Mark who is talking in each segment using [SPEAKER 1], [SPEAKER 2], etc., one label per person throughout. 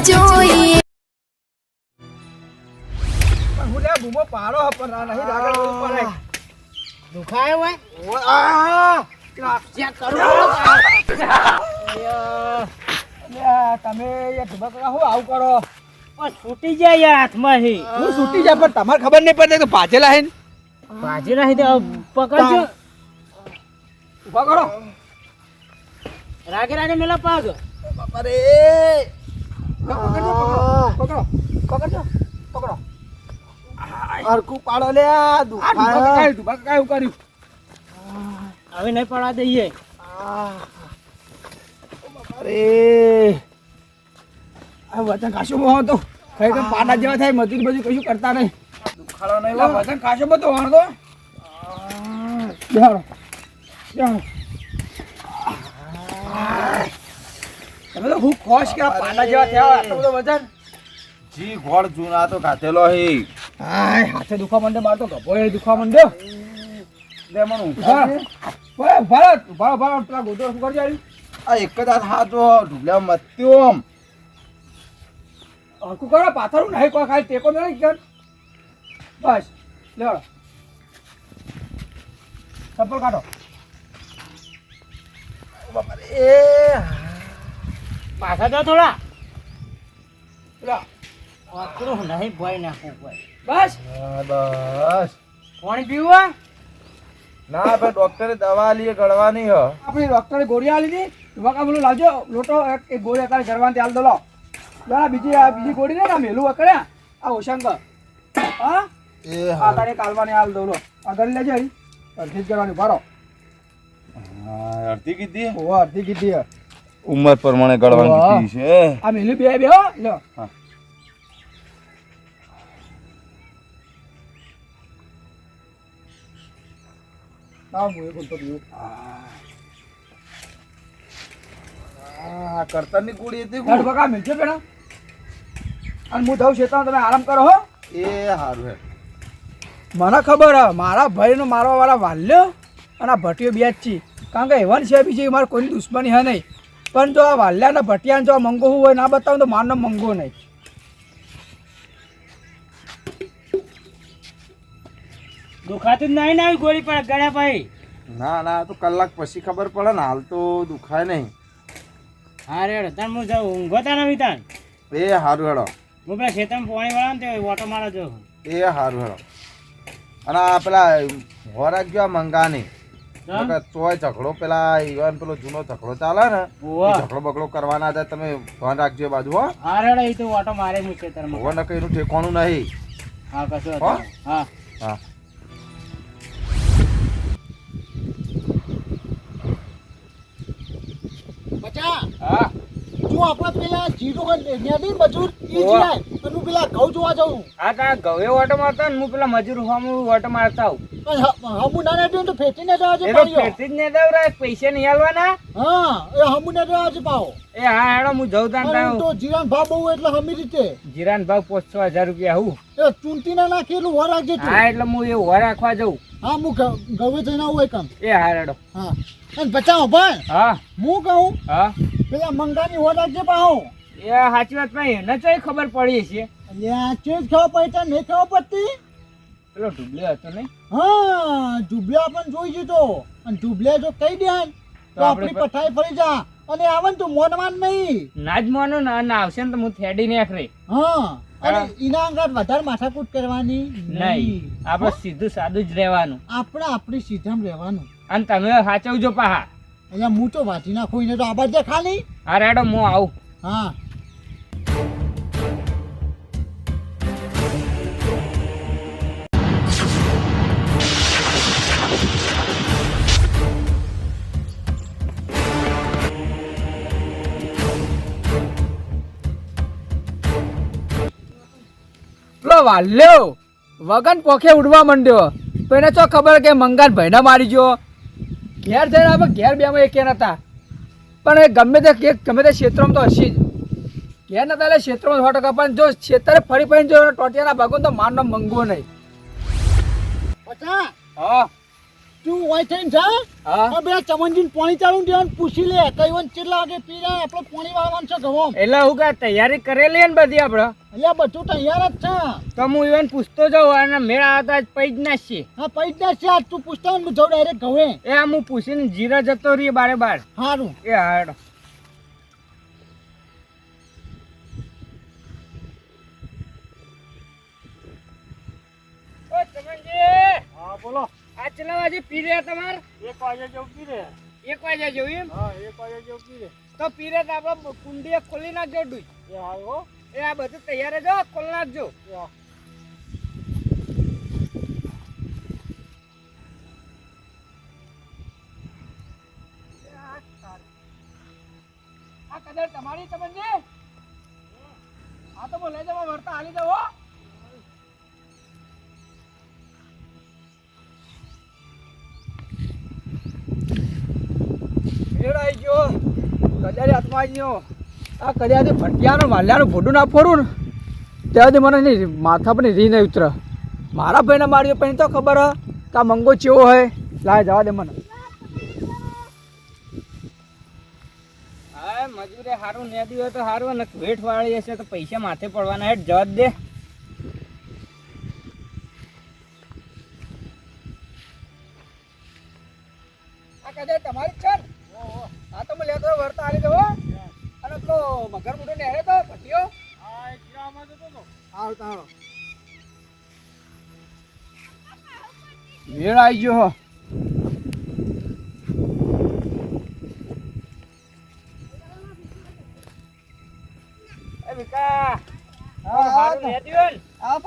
[SPEAKER 1] જોઈએ
[SPEAKER 2] હું લે બૂમો પાડો પણ આ નહીં લાગે ઉપર
[SPEAKER 3] દુખાય હોય
[SPEAKER 2] ચેક કરો તમે એ ધુબકડા હું આવું કરો
[SPEAKER 3] પણ છૂટી જાય યાર હાથમાંથી
[SPEAKER 2] હું છૂટી જાય પણ તમારે ખબર નહીં પડતી તો ભાજેલા હે
[SPEAKER 3] ભાજી નાખી દે પકડજો
[SPEAKER 2] ઉભા કરો
[SPEAKER 3] રાગે રાગે મેલા પાગ
[SPEAKER 2] અરે પકડો પકડો પકડો પકડો હરકું પાડો લે દુખાય ધુબકા કર્યું
[SPEAKER 3] હવે નહીં પડવા દઈએ
[SPEAKER 2] અરે આ વજન ખાસું બહુ તો ખરેખર પાડા જેવા થાય મજૂરી બધું કશું કરતા નહીં દુખાડો નહીં વજન ખાસું બધું વાળો બેહાડો બેહાડો તમે તો હું ખોશ કે પાડા જેવા થયા આટલું બધું વજન
[SPEAKER 4] જી ગોળ જૂના તો કાઢેલો હે
[SPEAKER 2] હાય હાથે દુખવા માંડે માર તો ગભો દુખવા માંડ્યો
[SPEAKER 4] લે મને
[SPEAKER 2] ભારત ભારત પેલા ગોદરો શું કરજો
[SPEAKER 4] આ એક જ હાથ તો ઢુબલા મત્યો
[SPEAKER 2] હરકું કરો પાથરું નહીં કોઈ ખાલી ટેકો નહીં કર બસ લેવડો ચપ્પલ કાઢો
[SPEAKER 4] એ
[SPEAKER 3] પાછા જાઓ થોડા
[SPEAKER 2] લો
[SPEAKER 3] વાકરું નહીં ભોય નાખવું ભાઈ
[SPEAKER 2] બસ
[SPEAKER 4] બસ
[SPEAKER 3] પાણી પીવું
[SPEAKER 4] ના ભાઈ ડોક્ટરે દવા લીએ ગળવાની હ
[SPEAKER 2] આપણી ડોક્ટરે ગોળી આલી હતી વકા બોલું લાવજો લોટો એક ગોળી અત્યારે કરવાની હાલ દો લો બીજી ગોળી ને ના મેલું વકડે આ ઓશંક હા
[SPEAKER 4] એ
[SPEAKER 2] આ તારે કાલવાની હાલ દો લો આગળ લેજો અડધી જ કરવાની ભારો
[SPEAKER 4] અડધી કીધી
[SPEAKER 2] ઓ અડધી કીધી
[SPEAKER 4] ઉંમર પ્રમાણે ગળવાની કીધી છે
[SPEAKER 2] આ મેલું બે બે હો લો
[SPEAKER 4] હા
[SPEAKER 2] ના હું બોલતો પીવું
[SPEAKER 4] આ કરતરની કુડી હતી
[SPEAKER 2] હેડ બકા મેલજો પેલા અને હું જાઉં છેતા તમે આરામ કરો હો
[SPEAKER 4] એ હારું હે
[SPEAKER 2] મને ખબર હે મારા ભાઈનો મારવા વાળા વાલ્યો અને આ ભટ્ટીઓ બે જ છે કારણ કે એવન છે બીજી મારે કોઈની દુશ્મની હે નહીં પણ જો આ વાલ્યાના ભટિયાને જો મંગો હોય ના બતાવું તો મારનો મંગો નહીં
[SPEAKER 3] દુખાતું જ નહીં ને આવી ગોળી પડે ગળ્યા ભાઈ
[SPEAKER 4] ના ના તો કલાક પછી ખબર પડે ને હાલ તો દુખાય નહીં
[SPEAKER 3] હા રેડ તાર હું જાઉં ઊંઘો તા નવી તાન
[SPEAKER 4] એ હારું હેડો
[SPEAKER 3] હું પેલા ખેતરમાં પાણી વાળા ને તે ઓટો મારો જો
[SPEAKER 4] એ હારું હેડો અને આ પેલા હોરાક જો મંગાની ચોય ઝઘડો પેલા ઈવન પેલો જૂનો ઝઘડો ચાલે ને ઝઘડો બગડો કરવાના હતા તમે ધ્યાન રાખજો એ બાજુ હો
[SPEAKER 3] હા રેડ એ તો ઓટો મારે હું ખેતરમાં
[SPEAKER 4] હવે નકર એનું ઠેકાણું નહીં
[SPEAKER 3] હા કશું
[SPEAKER 4] હો?
[SPEAKER 3] હા
[SPEAKER 4] હા
[SPEAKER 5] બચા
[SPEAKER 2] હા
[SPEAKER 5] જો આપણે પેલા જીરો નેડી મજૂર ઈ જાય અને પેલા ઘઉં જોવા જવું
[SPEAKER 3] હા તા ગવે ઓટો મારતા ને હું પેલા મજૂર હોમ ઓટો મારતા હું
[SPEAKER 5] હમુ ના નેડી તો ફેટીને જવા છે
[SPEAKER 3] એ તો
[SPEAKER 5] પાડ્યો
[SPEAKER 3] ફેરતી જ નહીં દેવરા પૈસા નહીં આલવાના
[SPEAKER 5] હા એ હમુ ને જવા છે પાઓ
[SPEAKER 3] એ હા હેડો હું જઉં તાન
[SPEAKER 5] અને તો જીરાન ભાવ બહુ એટલે હમી રીતે
[SPEAKER 3] જીરાન ભાવ 500,000 રૂપિયા હું
[SPEAKER 5] એ ચૂંટી ના નાખેલું વર રાખજે તું
[SPEAKER 3] હા એટલે હું એ હોર રાખવા જઉં
[SPEAKER 5] હા હું ગવે જઈને આવું એક કામ
[SPEAKER 3] એ હા હેડો
[SPEAKER 5] હા અને બચાવો ભાઈ
[SPEAKER 3] હા
[SPEAKER 5] હું કહું
[SPEAKER 3] હા
[SPEAKER 5] પેલા મંગાની વર રાખજે પાઓ
[SPEAKER 3] એ સાચી વાત ભાઈ એને ચોય ખબર પડી છે
[SPEAKER 5] અલ્યા ચેજ ખાવા પડતા નહીં ખાવા પડતી
[SPEAKER 3] પેલો ઢુબલે હતો નહીં
[SPEAKER 5] હા ડુબલ્યા પણ જોઈ જતો અને ડુબલ્યા જો કહી દે તો આપણી પઠાઈ ફરી જા અને આવે ને તો મોનવાન નહીં
[SPEAKER 3] ના જ માનો ના આવશે ને તો હું થેડી નાખરે
[SPEAKER 5] હા અને એના અંગાત વધારે માથાકૂટ કરવાની
[SPEAKER 3] નહીં આપણે સીધું સાદું જ રહેવાનું
[SPEAKER 5] આપણે આપણી સીધામાં રહેવાનું
[SPEAKER 3] અને તમે સાચવજો પાહા
[SPEAKER 5] અહીંયા હું તો વાંચી નાખું એને તો આબાદ દે ખાલી
[SPEAKER 3] હા રેડો હું આવું
[SPEAKER 5] હા
[SPEAKER 2] પેલો વાલ્યો વગન પોખે ઉડવા માંડ્યો તો એને તો ખબર કે મંગાન ભાઈને મારી ગયો ઘેર જઈને આપણે ઘેર બેમાં એક નતા પણ એ ગમે તે ક્ષેત્રમાં તો હશે જ ઘેર નતા એટલે ક્ષેત્રમાં 100% પણ જો ક્ષેત્રે ફરી ફરીને જો ટોટિયાના ભાગો તો મારનો મંગો નહીં
[SPEAKER 5] પચા
[SPEAKER 2] હા
[SPEAKER 5] તું હોય થઈને જા
[SPEAKER 2] હા
[SPEAKER 5] આ બે ચમનજીને પાણી ચાલુ દેવાનું પૂછી લે કઈવન કેટલા વાગે પી રહ્યા આપણે પાણી વાળવાનું છે ગવામ
[SPEAKER 3] એટલે હું કે તૈયારી કરેલી ને બધી આપણે
[SPEAKER 5] એટલે બધું તૈયાર જ છે
[SPEAKER 3] તો હું ઇવન પૂછતો જાઉં અને મેળ આવતા જ પૈજ નાખીએ
[SPEAKER 5] હા પૈસા છે આજ તું પૂછતા હોય ને હું જાઉં ડાયરેક્ટ ઘવે
[SPEAKER 3] એ આ હું પૂછીને જીરા જતો રહીએ બારે બાર
[SPEAKER 5] સારું
[SPEAKER 3] એ હાડ ઓ ચમનજી
[SPEAKER 5] હા બોલો
[SPEAKER 3] આ ચલા વાગે પી રહ્યા તમાર
[SPEAKER 5] 1 વાગે જેવું પી રે
[SPEAKER 3] 1 વાગ્યા જેવું એમ
[SPEAKER 5] હા 1 વાગે જેવું પી રે
[SPEAKER 3] તો પી રહ્યા તો આપણે કુંડી ખોલી નાખજો ડુઈ
[SPEAKER 5] એ હારો
[SPEAKER 3] એ આ બધું તૈયાર જ હો, ખોલી નાખજો
[SPEAKER 2] આ કદર તમારી ચમનજી હા તો બોલે જવા વર્તા હાલી જાવ હો. ભેળ આઈ ગયો કદાચ હાથમાં આવી ગયો આ કદાચ ભટિયાનું માલ્યાનું ફોટું ના ફોડું ને ત્યાંથી મને નહીં માથા પર રી નહીં ઉતરે મારા ભાઈને માર્યો પછી તો ખબર હ કે આ મંગો ચેવો હોય લાય જવા દે મને
[SPEAKER 3] હા મજૂરે સારું નેદી હોય તો સારું અને વેઠ વાળી હશે તો પૈસા માથે પડવાના હેઠ જવા જ દે
[SPEAKER 2] આ કદાચ તમારી જ છે ને? હા તો હું લેતો વર્તા હાલી જવો અને પેલો મગર મોટો નેરે તો ભટિયો હાલ તારો વેળ આવી ગયો હો.
[SPEAKER 3] એ વિકા
[SPEAKER 2] હા,
[SPEAKER 3] સારું નેદી હોય ને
[SPEAKER 2] આવો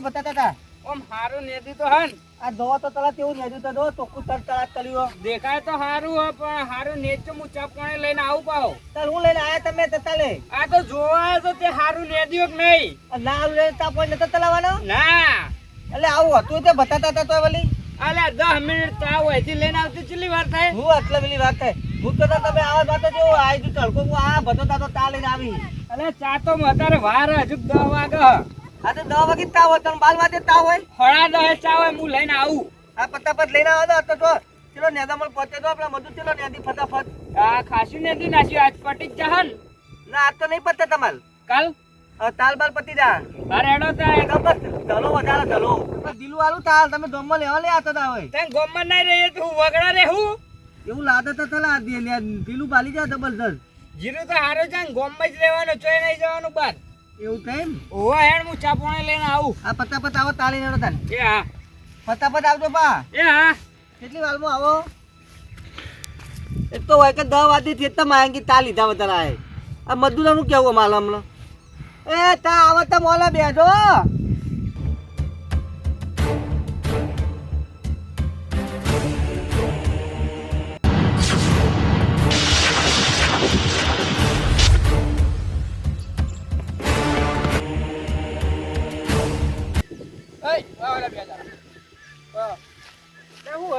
[SPEAKER 2] બતાતા
[SPEAKER 3] ઓમ સારું નેદી તો હન
[SPEAKER 2] આ દવા તો તલા તેવું નેજું તો દો ચોખ્ખું તળાક કર્યું
[SPEAKER 3] દેખાય તો સારું હોય પણ સારું નેચો હું ચા પાણી લઈને આવું પાહો
[SPEAKER 2] તાર હું લઈને આયા તમે તતા લે
[SPEAKER 3] આ તો જોવા તો તે સારું નેદ્યો કે નહીં
[SPEAKER 2] ના આવું લઈને તાપ હોય નતો તલાવાનો
[SPEAKER 3] ના
[SPEAKER 2] એટલે આવું હતું તે બતાતા હતા તો વળી
[SPEAKER 3] અલ્યા 10 મિનિટ તો આવો અહીંથી લઈને આવતી કેટલી વાર થાય
[SPEAKER 2] હું આટલા પેલી વાત થાય હું તો તમે આવા વાત જેવો આઈ તું તડકો હું આ બધો તા તો તા લઈને આવી
[SPEAKER 3] અલે ચા તો અત્યારે વાર હજુ 10 વાગે
[SPEAKER 2] આ તો 10 વાગે તાવ હોય તને 12 વાગે તાવ હોય
[SPEAKER 3] હળા 10 ચા હોય હું લઈને આવું
[SPEAKER 2] આ પત્તા લઈને આવો તો ચલો નેદામણ પહોંચે તો આપણા બધું ચલો નેદી ફટાફટ
[SPEAKER 3] આ ખાસું નેદી નાખ્યું આજ પટી જ જહન
[SPEAKER 2] ના આજ તો નહીં પતે તમાર
[SPEAKER 3] કાલ
[SPEAKER 2] તાલ બાલ પતી જા
[SPEAKER 3] બાર હેડો થાય
[SPEAKER 2] બસ ધલો વધારે ધલો દિલું આલું તાલ તમે ધોમમાં લેવા લે આતો તા હોય
[SPEAKER 3] તને ગોમમાં નહીં રહીએ તું વગડા રે હું
[SPEAKER 2] એવું લાદે તો થલા દિલું બાલી જા જબરદસ્ત
[SPEAKER 3] જીરું તો હારો છે ને ગોમમાં જ રહેવાનું ચોય નહીં જવાનું બાર
[SPEAKER 2] એવું થાય ને
[SPEAKER 3] ઓવા હેડ હું ચા પાણી લઈને આવું
[SPEAKER 2] આ પત્તા આવો તાલી નેડો તાન
[SPEAKER 3] એ હા
[SPEAKER 2] ફટાફટ આવજો પા
[SPEAKER 3] એ હા
[SPEAKER 2] કેટલી વારમાં આવો એક તો હોય કે 10 વાગે થી તો માંગી તા લીધા વધારે આય આ મજૂરાનું કેવું માલ હમણાં એ તા આવા તો મોલા બેજો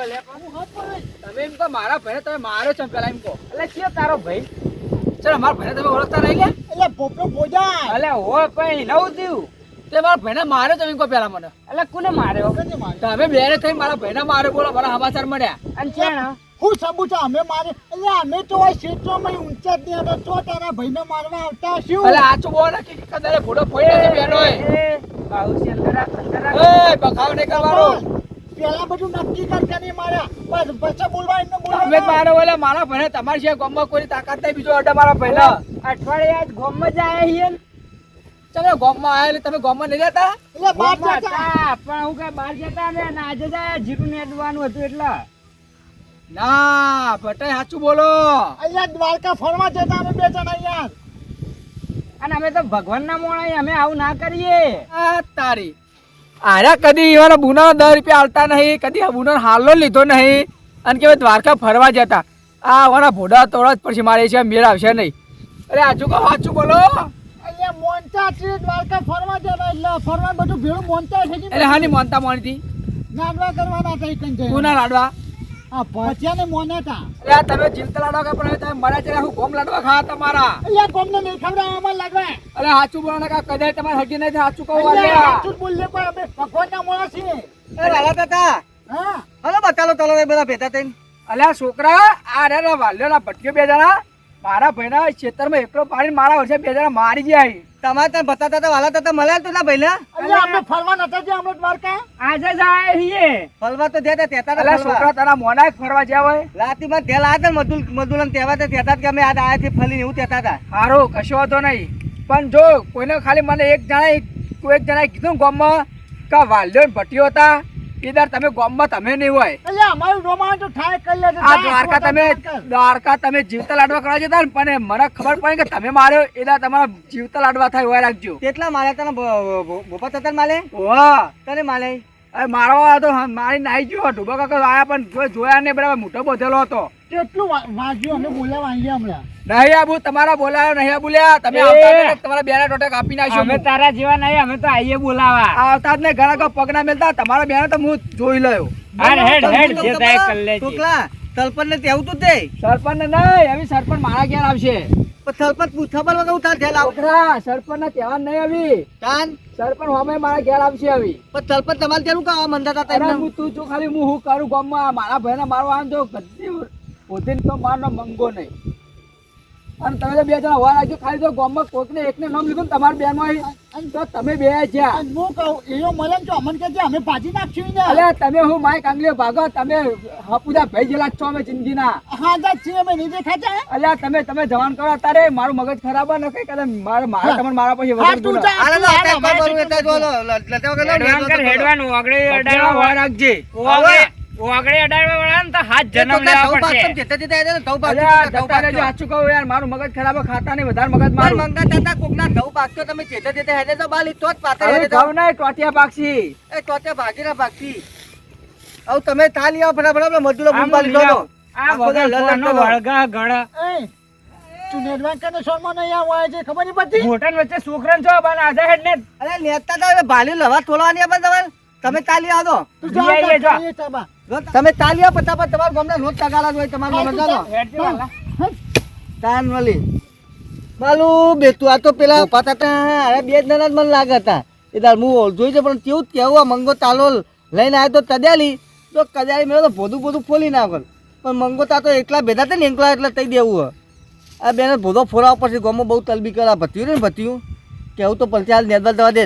[SPEAKER 2] તમે એમ કહો મારા ભાઈને તમે મારો છો પેલા એમ કહો
[SPEAKER 3] એટલે કયો તારો ભાઈ
[SPEAKER 2] ચલો મારા ભાઈને તમે ઓળખતા નહીં લે
[SPEAKER 5] એટલે પોપડો બોજા
[SPEAKER 3] અલે હો ભાઈ નવું થયું
[SPEAKER 2] તે મારા ભાઈને માર્યો તમે એમ કહો પેલા મને
[SPEAKER 3] એટલે કોને માર્યો
[SPEAKER 2] તમે બેરે થઈ મારા ભાઈને માર્યો બોલો મારા સમાચાર મળ્યા
[SPEAKER 3] અને છે
[SPEAKER 5] હું સબૂત અમે મારે એટલે અમે તો હોય ક્ષેત્રમાં ઊંચા જ નહીં હતા તો તારા ભાઈને મારવા આવતા શું
[SPEAKER 2] અલે આચું બોલ ને કે કદાચ ફોટો ફોડી નથી બેનો એ બખાવ નહીં કરવાનો
[SPEAKER 5] પેલા બધું નક્કી કરતા નહીં માર્યા બસ પછી બોલવા એમને
[SPEAKER 2] તમે
[SPEAKER 5] બોલવા
[SPEAKER 2] મારો ઓલા મારા ભાઈને તમારી છે ગામમાં કોઈ તાકાત નહીં બીજો અડે મારા ભાઈને
[SPEAKER 3] અઠવાડિયે આજ ગોમમાં જ આયા છીએ ને.
[SPEAKER 2] તમે ગામમાં આયા એટલે તમે ગામમાં નહીં જતા
[SPEAKER 5] એટલે બાર
[SPEAKER 3] ગોમમાં
[SPEAKER 5] જતા
[SPEAKER 3] હતા, પણ હું કઈ બહાર જતા ને અને આજે જ આયા જીરું નેદવાનું હતું એટલે
[SPEAKER 2] ના ભટાઈ સાચું બોલો
[SPEAKER 5] અહીંયા દ્વારકા ફરવા જતા અમે બે જણા યાર
[SPEAKER 3] અને અમે તો ભગવાનના મોણા અમે આવું ના કરીએ
[SPEAKER 2] આ તારી આર્યા કદી એવાના બુના 10 રૂપિયા આલતા નહીં કદી આ બુનો હાલો લીધો નહીં અને કે દ્વારકા ફરવા જતા આ વાના ભોડા તોડા જ પછી મારે છે મેળ આવશે નહીં અરે આજુ કહો સાચું બોલો
[SPEAKER 5] અહીંયા મોનતા છે દ્વારકા ફરવા જતા એટલે ફરવા બધું ભેળું મોનતા થઈ ગયું
[SPEAKER 2] એટલે હાની માનતા માનતી
[SPEAKER 5] નાડવા કરવાના થઈ કંઈ
[SPEAKER 2] ગુના લાડવા
[SPEAKER 5] આ ભજીયાને મોનેતા
[SPEAKER 2] એટલે આ તમે જીવતા લાડવા કે પણ હવે તમે મરા છે હું ગોમ લાડવા ખાવા તમારા
[SPEAKER 5] અહીંયા કોમને નહીં ખવડાવવામાં લાગવા
[SPEAKER 2] અરે સાચું બોલો ને કાં કદાચ તમારે હજી નહીં થાય સાચું કહું
[SPEAKER 5] અહીંયા
[SPEAKER 2] વાલ્યા.
[SPEAKER 5] સાચું જ બોલીએ પણ અમે ભગવાનના મોણા છીએ
[SPEAKER 2] એ રાલા કાકા
[SPEAKER 5] હા
[SPEAKER 1] હલો બતાલો તલો એ બધા ભેગા થઈને
[SPEAKER 2] અલ્યા છોકરા આ રે વાલ્યોના ભટકે બે જણા મારા ભાઈના ખેતરમાં એકલો પાડીને મારા વર્ષે બે જણા મારી જાય.
[SPEAKER 1] તમારે ત્યાં બતાતા હતા વાલા હતા મળ્યા તો ના ભાઈ ને
[SPEAKER 5] અલ્યા આપણે ફરવા નતા જ્યાં અમે દ્વારકા
[SPEAKER 3] આજે જાય છીએ
[SPEAKER 1] ફલવા તો ત્યાં ત્યાં
[SPEAKER 2] અલ્યા છોકરા તારા મોના ફરવા જ્યાં હોય
[SPEAKER 1] રાતીમાં તેલ આવ્યા હતા મધુલન તહેવાર ત્યાં કે અમે આજ આયા થી ફલીને એવું કહેતા હતા.
[SPEAKER 2] સારું કશો વાંધો નહીં પણ જો કોઈને ખાલી મને એક જણાએ કીધું ગામમાં કે વાલ્યો ને ભટ્ટીઓ હતા કેદાર તમે ગામમાં તમે નહીં હોય.
[SPEAKER 5] અલ્યા અમારું રોમાન તો થાય કરી લેજો
[SPEAKER 2] આ દ્વારકા તમે જીવતા લાડવા કરવા જતા ને પણ મને ખબર પડી કે તમે માર્યો એના તમારા જીવતા લાડવા થાય હોય રાખજો.
[SPEAKER 1] કેટલા માર્યા તને ભોપા તતર માલે
[SPEAKER 2] વાહ
[SPEAKER 1] તને માલે
[SPEAKER 2] અરે મારવા તો મારી નાઈ ગયો ઢુબા કાકા આયા પણ જોયા ને બરાબર મોટો બોધેલો હતો.
[SPEAKER 5] કેટલું વાગ્યું અમે બોલાવા અહીંયા હમણાં
[SPEAKER 2] નહીં આબુ તમારા બોલાયો નહીં બોલ્યા તમે આવતા જ નહીં, તમારા બેના ટોટે કાપી નાખ્યો.
[SPEAKER 3] અમે તારા જેવા નહીં, અમે તો આઈએ બોલાવા.
[SPEAKER 2] આવતા જ નહીં, ઘણા કો પગ ના મેલતા તમારા બેના તો હું જોઈ લયો.
[SPEAKER 3] હાર હેડ હેડ જે થાય કરી લેજે.
[SPEAKER 1] ટોકલા તલપન ને તેવું તું તે
[SPEAKER 2] સરપંચ ને નહીં આવી સરપંચ મારા ઘેર આવશે.
[SPEAKER 1] પણ તલપન પૂછવા પર વગર ઉતાર થયેલા
[SPEAKER 2] છોકરા સરપંચ ના તહેવાર નહીં આવી,
[SPEAKER 1] કાન
[SPEAKER 2] સરપંચ અમે મારા ઘેર આવશે આવી.
[SPEAKER 1] પણ તલપન તમારે ત્યાં કાવા મંદા હતા
[SPEAKER 2] અરે હું તું જો ખાલી હું કરું ગામમાં મારા ભાઈને મારવા આમ જો ગદ્દી પોતે તો મારનો મંગો નહીં. અને તમે તો બે જણા હોવા રાખજો ખાલી તો ગામમાં કોકને એકને નામ લીધું ને તમારા બેનમાં તો તમે બે જ્યાં
[SPEAKER 5] અને હું કહું એનો મળે ને તો અમને કહેજે અમે ભાજી નાખશું ને
[SPEAKER 2] અલે તમે હું માય કાંગલીઓ ભાગો તમે હપુદા ભાઈ જેલા છો અમે જિંદગીના.
[SPEAKER 5] હા જા છીએ અમે નહીં દેખાતા
[SPEAKER 2] અલ્યા તમે જવાન કરો અત્યારે મારું મગજ ખરાબ ન કઈ કદમ મારે તમને મારા પછી
[SPEAKER 5] હા
[SPEAKER 2] વગર
[SPEAKER 5] તું
[SPEAKER 2] બોલો.
[SPEAKER 5] જા
[SPEAKER 1] આલે
[SPEAKER 5] તું
[SPEAKER 1] તો
[SPEAKER 5] હાલ,
[SPEAKER 1] અટેક
[SPEAKER 5] અમારે
[SPEAKER 1] કરું એટલે જો લટે વગર
[SPEAKER 3] હેડવાન કર હેડવાનું ઓગળી
[SPEAKER 2] અડાડવા
[SPEAKER 3] અડાડવા
[SPEAKER 2] હોવા રાખજે.
[SPEAKER 3] ઓગળી અડાડવા વાળા ને તો હાથ જન્મ લેવા પડશે.
[SPEAKER 2] અલ્યા જતા રહેજો, સાચું કહું યાર મારું મગજ ખરાબ ખાતા નહીં વધારે મગજ મારું.
[SPEAKER 1] મંગા તાતા કોકના ઘઉં પાકતો તમે ચેતા ચેતા હેડે તો બાલી તો જ પાતે
[SPEAKER 2] હવે
[SPEAKER 1] હેડે તો
[SPEAKER 2] ઘઉં નહીં ટોટિયા પાકશી.
[SPEAKER 1] એ તોતે ભાગીના ભાગતી આવ તમે થાલી આવ ફટાફટ મજૂરો
[SPEAKER 3] આમ
[SPEAKER 1] બુંબાલી દો
[SPEAKER 3] લીધો. આ વગર ફોનનો વળગા ગળ
[SPEAKER 5] એ તું નેરવાન કરીને સોનમાં નહીં આવવા છે ખબર નહીં પડતી
[SPEAKER 3] મોટન વચ્ચે છોકરાને છો બાન આજા હેડ ને
[SPEAKER 1] અરે નેતા તો ભાલી લવા તોલવાની આપણ તમારે તમે તાલી આવો દો
[SPEAKER 5] તું
[SPEAKER 3] લઈ
[SPEAKER 5] જા
[SPEAKER 3] આવીએ જો.
[SPEAKER 5] ચાબા
[SPEAKER 1] તમે તાલી આવો ફટાફટ તમારા ગામના રોજ તગારા જ હોય તમારા
[SPEAKER 5] હા,
[SPEAKER 1] ગામમાં
[SPEAKER 5] તું
[SPEAKER 1] જાઓ
[SPEAKER 3] હેડ વાલા.
[SPEAKER 1] તાન વલી બાલુ બેતું આ તો પેલા પાતા હતા અરે બે જ નના જ મને લાગે હતા એ તાર હું જોઈ છે પણ કેવું કેવું આ મંગો તાલો લઈને આવ્યો તો કદ્યાલી તો કદ્યાલી મેં તો ભોધું ફોલી નાખો પણ મંગો તા તો એટલા ભેગા હતા ને એકલા એટલે તઈ દેવું આ બેને ભોધો ફોરાવા પછી ગામમાં બહુ તલબી કરા ભત્યું ને ભત્યું કેવું તો પલચે હાલ નેદવા દવા દે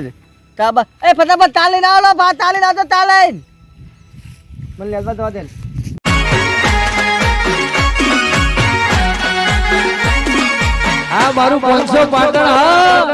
[SPEAKER 1] તા બા એ ફટાફટ તાલ લઈને આવો ભા તાલ લઈને આવતો તાલ લઈને મને નેદવા દવા દે
[SPEAKER 6] આ મારું 500 પાટણ હા